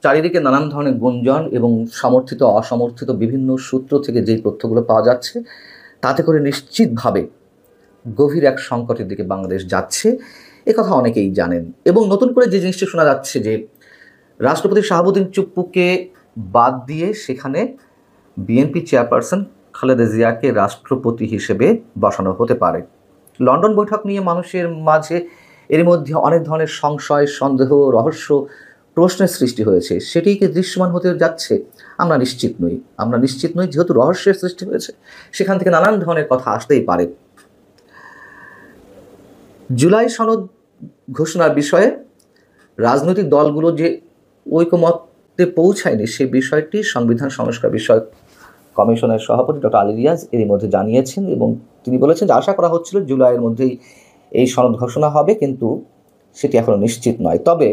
চারিদিকে নানান ধরনের গুঞ্জন এবং সমর্থিত অসমর্থিত বিভিন্ন সূত্র থেকে যেই তথ্যগুলো পাওয়া যাচ্ছে, তাতে করে নিশ্চিতভাবে গভীর এক সংকটের দিকে বাংলাদেশ যাচ্ছে, কথা অনেকেই জানেন। এবং নতুন করে যে জিনিসটি শোনা যাচ্ছে যে রাষ্ট্রপতি শাহাবুদ্দিন চুপ্পুকে বাদ দিয়ে সেখানে বিএনপি চেয়ারপারসন খালেদা জিয়াকে রাষ্ট্রপতি হিসেবে বসানো হতে পারে। লন্ডন বৈঠক নিয়ে মানুষের মাঝে এর মধ্যে অনেক ধরনের সংশয়, সন্দেহ, রহস্য, প্রশ্নের সৃষ্টি হয়েছে। সেটিই কি দৃশ্যমান হতে যাচ্ছে? আমরা নিশ্চিত নই। যেহেতু রহস্যের সৃষ্টি হয়েছে, সেখান থেকে নানান ধরনের কথা আসতেই পারে। জুলাই সনদ ঘোষণার বিষয়ে রাজনৈতিক দলগুলো যে ঐকমত্যে পৌঁছায়নি, সে বিষয়টি সংবিধান সংস্কার বিষয়ক কমিশনের সভাপতি ডক্টর আলী রিয়াজ এরই মধ্যে জানিয়েছেন এবং তিনি বলেছেন যে আশা করা হচ্ছিল জুলাইয়ের মধ্যেই এই সনদ ঘোষণা হবে, কিন্তু সেটি এখনো নিশ্চিত নয়। তবে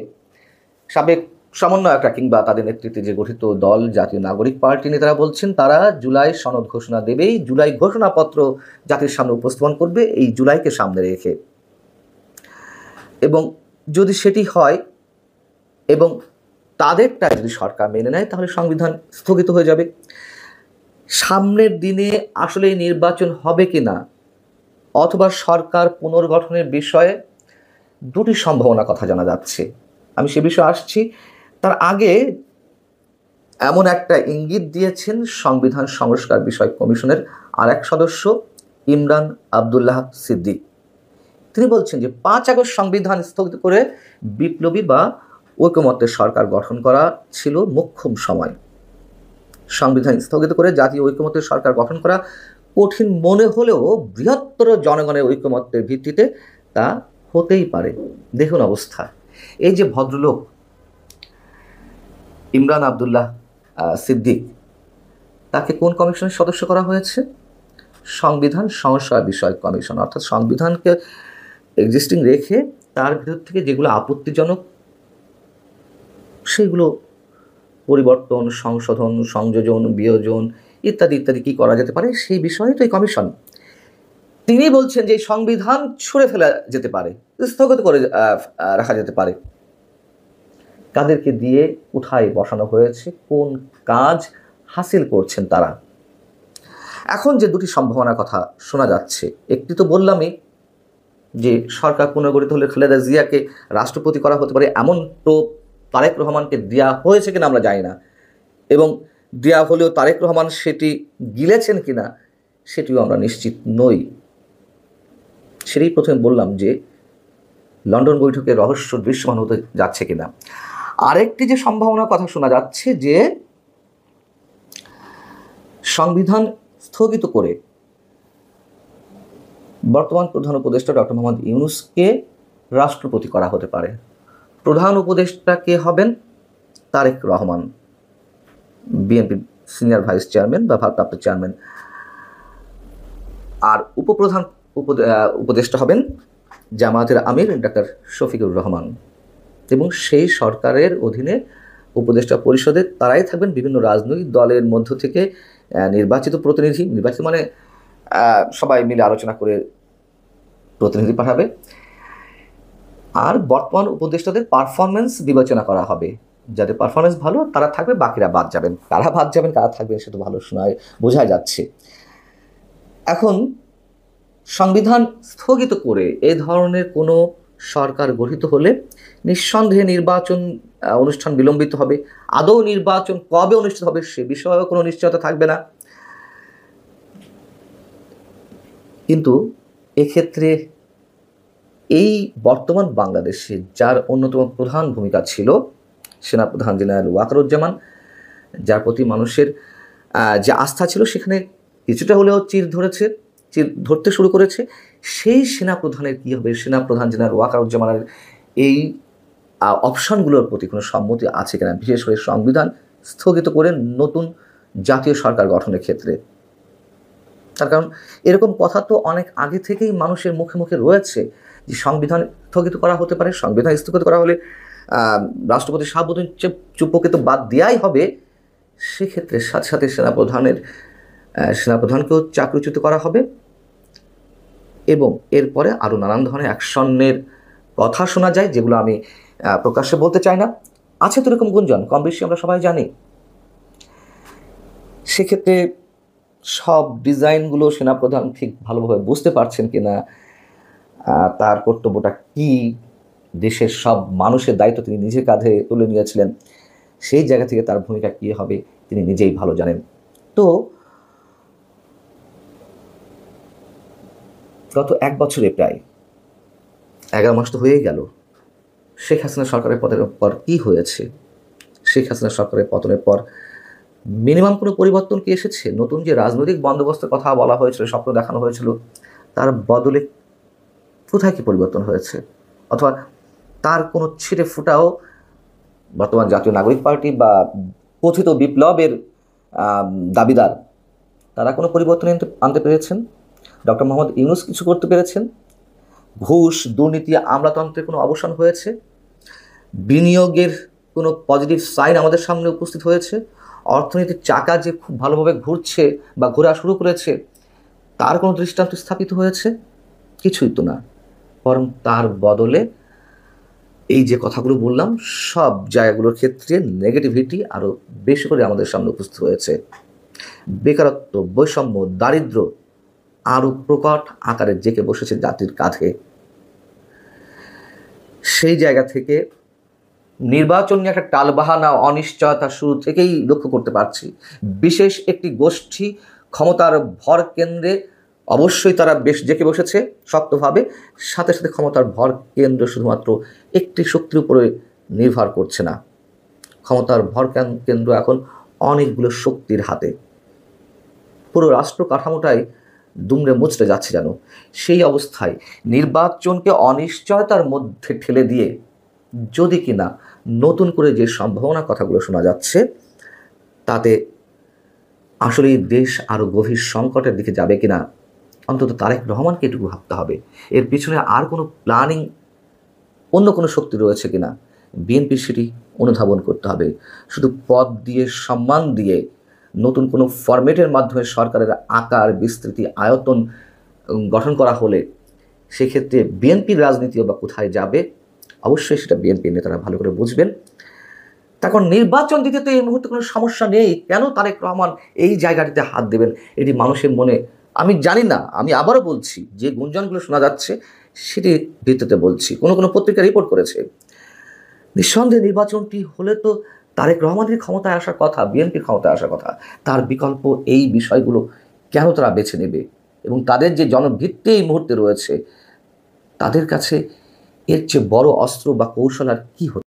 সাবেক সমন্বয়করা কিংবা তাদের নেতৃত্বে যে গঠিত দল জাতীয় নাগরিক পার্টি নেতারা বলছেন তারা জুলাই সনদ ঘোষণা দেবেই, জুলাই ঘোষণাপত্র জাতির সামনে উপস্থাপন করবে এই জুলাইকে সামনে রেখে। এবং যদি সেটি হয় এবং তাদেরটা যদি সরকার মেনে নেয়, তাহলে সংবিধান স্থগিত হয়ে যাবে। সামনের দিনে আসলে নির্বাচন হবে কিনা অথবা সরকার পুনর্গঠনের বিষয়ে দুটি সম্ভাবনার কথা জানা যাচ্ছে। আমি সে বিষয়ে আসছি। তার আগে এমন একটা ইঙ্গিত দিয়েছেন সংবিধান সংস্কার বিষয়ক কমিশনের আর এক সদস্য ইমরান আবদুল্লাহ সিদ্দিক। তিনি বলছেন যে 5 আগস্ট সংবিধান স্থগিত করে বিপ্লবী বা ঐকমত্যের সরকার গঠন করা ছিল মোক্ষম সময়। সংবিধান স্থগিত করে জাতীয় ঐকমত্যের সরকার গঠন করা কঠিন মনে হলেও বৃহত্তর জনগণের ঐকমত্যের ভিত্তিতে তা হতেই পারে। দেখুন অবস্থা। এই যে ভদ্রলোক ইমরান আবদুল্লাহ সিদ্দিক, তাকে কোন কমিশনের সদস্য করা হয়েছে? সংবিধান সংস্কার বিষয়ক কমিশন। অর্থাৎ সংবিধানকে এক্সিস্টিং রেখে তার ভিতর থেকে যেগুলো আপত্তিজনক সেগুলো পরিবর্তন, সংশোধন, সংযোজন, বিয়োজন ইত্যাদি ইত্যাদি কী করা যেতে পারে সেই বিষয়ে তো এই কমিশন। তিনি বলছেন যে সংবিধান ছুঁড়ে ফেলা যেতে পারে, স্থগিত করে রাখা যেতে পারে। কাদেরকে দিয়ে কোথায় বসানো হয়েছে, কোন কাজ হাসিল করছেন তারা? এখন যে দুটি সম্ভাবনার কথা শোনা যাচ্ছে, একটি তো বললামই যে সরকার পুনর্গঠিত হলে খালেদা জিয়াকে রাষ্ট্রপতি করা হতে পারে, এমন তো তারেক রহমানকে দেওয়া হয়েছে কিনা আমরা জানি না, এবং দেওয়া হলেও তারেক রহমান সেটি গিলেছেন কিনা সেটিও আমরা নিশ্চিত নই। সেটাই প্রথমে বললাম যে লন্ডন বৈঠকে রহস্য দৃশ্যমান হতে যাচ্ছে কিনা। আরেকটি যে সম্ভাবনার কথা শোনা যাচ্ছে যে সংবিধান স্থগিত করে বর্তমান প্রধান উপদেষ্টা ডক্টর মোহাম্মদ ইউনূসকে রাষ্ট্রপতি করা হতে পারে। প্রধান উপদেষ্টা কে হবেন? Tarique Rahman, BNP senior vice chairman বা ভারপ্রাপ্ত চেয়ারম্যান। আর উপপ্রধান উপদেষ্টা হবেন জামায়াতের আমির ডক্টর শফিকুর রহমান, এবং সেই সরকারের অধীনে উপদেষ্টা পরিষদে তারাই থাকবেন বিভিন্ন রাজনৈতিক দলের মধ্য থেকে নির্বাচিত প্রতিনিধি। নির্বাচিত মানে সবাই মিলে আলোচনা করে প্রতিনিধি পাঠাবে। আর বর্তমান উপদেষ্টাদের পারফরমেন্স বিবেচনা করা হবে। যাদের পারফরমেন্স ভালো তারা থাকবে, বাকিরা বাদ যাবেন। কারা বাদ যাবেন, কারা থাকবেন সেটা ভালো শোনায় বোঝা যাচ্ছে। এখন সংবিধান স্থগিত করে এ ধরনের কোনো সরকার গঠিত হলে নিঃসন্দেহে নির্বাচন অনুষ্ঠান বিলম্বিত হবে। আদৌ নির্বাচন কবে অনুষ্ঠিত হবে সে বিষয়েও কোনো নিশ্চয়তা থাকবে না। কিন্তু এক্ষেত্রে এই বর্তমান বাংলাদেশে যার অন্যতম প্রধান ভূমিকা ছিল সেনাপ্রধান জেনারেল ওয়াকারুজ্জামান, যার প্রতি মানুষের যে আস্থা ছিল সেখানে কিছুটা হলেও চির ধরতে শুরু করেছে, সেই সেনাপ্রধানের কী হবে? সেনাপ্রধান জেনারেল ওয়াকারুজ্জামানের এই অপশনগুলোর প্রতি কোনো সম্মতি আছে কিনা, বিশেষ করে সংবিধান স্থগিত করে নতুন জাতীয় সরকার গঠনের ক্ষেত্রে। তার কারণ এরকম কথা তো অনেক আগে থেকেই মানুষের মুখে মুখে রয়েছে যে সংবিধান স্থগিত করা হতে পারে। সংবিধান স্থগিত করা হলে রাষ্ট্রপতি শাহাবুদ্দিন চুপ্পুকে তো বাদ দেওয়াই হবে। সেক্ষেত্রে সাথে সাথে সেনাপ্রধানকেও চাকরিচ্যুত করা হবে, এবং এরপরে আরও নানান ধরনের অ্যাকশনের কথা শোনা যায় যেগুলো আমি প্রকাশ্যে বলতে চাই না। আছে তো এরকম গুঞ্জন, কম বেশি আমরা সবাই জানি। সেক্ষেত্রে সব ডিজাইনগুলো সেনাপ্রধান ঠিক ভালোভাবে বুঝতে পারছেন কিনা, তার কর্তব্যটা কি, দেশের সব মানুষের দায়িত্ব তিনি নিজের কাঁধে তুলে নিয়েছিলেন, সেই জায়গা থেকে তার ভূমিকা কী হবে তিনি নিজেই ভালো জানেন। তো গত 1 বছরে প্রায় 11 মাস তো হয়েই গেল, শেখ হাসিনা সরকারের পতনের পর কী হয়েছে? শেখ হাসিনা সরকারের পতনের পর মিনিমাম কোনো পরিবর্তন কি এসেছে? নতুন যে রাজনৈতিক বন্দোবস্তের কথা বলা হয়েছিল, স্বপ্ন দেখানো হয়েছিল, তার বদলে কোথায় কি পরিবর্তন হয়েছে? অথবা তার কোনো ছিটে ফুটাও বর্তমান জাতীয় নাগরিক পার্টি বা কথিত বিপ্লবের দাবিদার তারা কোনো পরিবর্তন আনতে পেরেছেন? ডক্টর মোহাম্মদ ইউনূস কিছু করতে পেরেছেন? ঘুষ, দুর্নীতি, আমলাতন্ত্রের কোনো অবসান হয়েছে? বিনিয়োগের কোনো পজিটিভ সাইন আমাদের সামনে উপস্থিত হয়েছে? অর্থনীতির চাকা যে খুব ভালোভাবে ঘুরছে বা ঘোরা শুরু করেছে, তার কোনো দৃষ্টান্ত স্থাপিত হয়েছে? কিছুই তো না। বরং তার বদলে এই যে কথাগুলো বললাম, সব জায়গাগুলোর ক্ষেত্রে নেগেটিভিটি আরও বেশি করে আমাদের সামনে উপস্থিত হয়েছে। বেকারত্ব, বৈষম্য, দারিদ্র্য আরও প্রকট আকারে জেঁকে বসেছে জাতির কাঁধে। সেই জায়গা থেকে নির্বাচন নিয়ে একটা টালবাহানা, অনিশ্চয়তা শুরু থেকেই লক্ষ্য করতে পারছি। বিশেষ একটি গোষ্ঠী ক্ষমতার ভর কেন্দ্রে অবশ্যই তারা বেশ জেঁকে বসেছে শক্তভাবে, সাথে সাথে ক্ষমতার ভর কেন্দ্র শুধুমাত্র একটি শক্তির উপরে নির্ভর করছে না, ক্ষমতার ভর কেন্দ্র এখন অনেকগুলো শক্তির হাতে। পুরো রাষ্ট্র কাঠামোটাই দুমড়ে মুচড়ে যাচ্ছে যেন। সেই অবস্থায় নির্বাচনকে অনিশ্চয়তার মধ্যে ঠেলে দিয়ে যদি কিনা নতুন করে যে সম্ভাবনা কথাগুলো শোনা যাচ্ছে, তাতে আসলে দেশ আরও গভীর সংকটের দিকে যাবে কিনা অন্তত তারেক রহমানকে এটুকু ভাবতে হবে। এর পিছনে আর কোনো প্ল্যানিং, অন্য কোনো শক্তি রয়েছে কিনা বিএনপির সেটি অনুধাবন করতে হবে। শুধু পদ দিয়ে, সম্মান দিয়ে, নতুন কোনো ফরম্যাটের মাধ্যমে সরকারের আকার, বিস্তৃতি, আয়তন গঠন করা হলে সেক্ষেত্রে বিএনপির রাজনীতিও বা কোথায় যাবে, অবশ্যই সেটা বিএনপির নেতারা ভালো করে বুঝবেন। তখন নির্বাচন দিতে তো এই মুহূর্তে কোনো সমস্যা নেই, কেন তারেক রহমান এই জায়গাটিতে হাত দেবেন? এটি মানুষের মনে, আমি জানি না, আমি আবারও বলছি, যে গুঞ্জনগুলো শোনা যাচ্ছে সেটি ভিত্তিতে বলছি, কোনো পত্রিকা রিপোর্ট করেছে। নিঃসন্দেহে নির্বাচনটি হলে তো তারেক রহমানের ক্ষমতায় আসার কথা, বিএনপির ক্ষমতায় আসার কথা। তার বিকল্প এই বিষয়গুলো কেন তারা বেছে নেবে? এবং তাদের যে জনভিত্তি এই মুহূর্তে রয়েছে, তাদের কাছে এর চেয়ে বড় অস্ত্র বা কৌশল আর কী হতে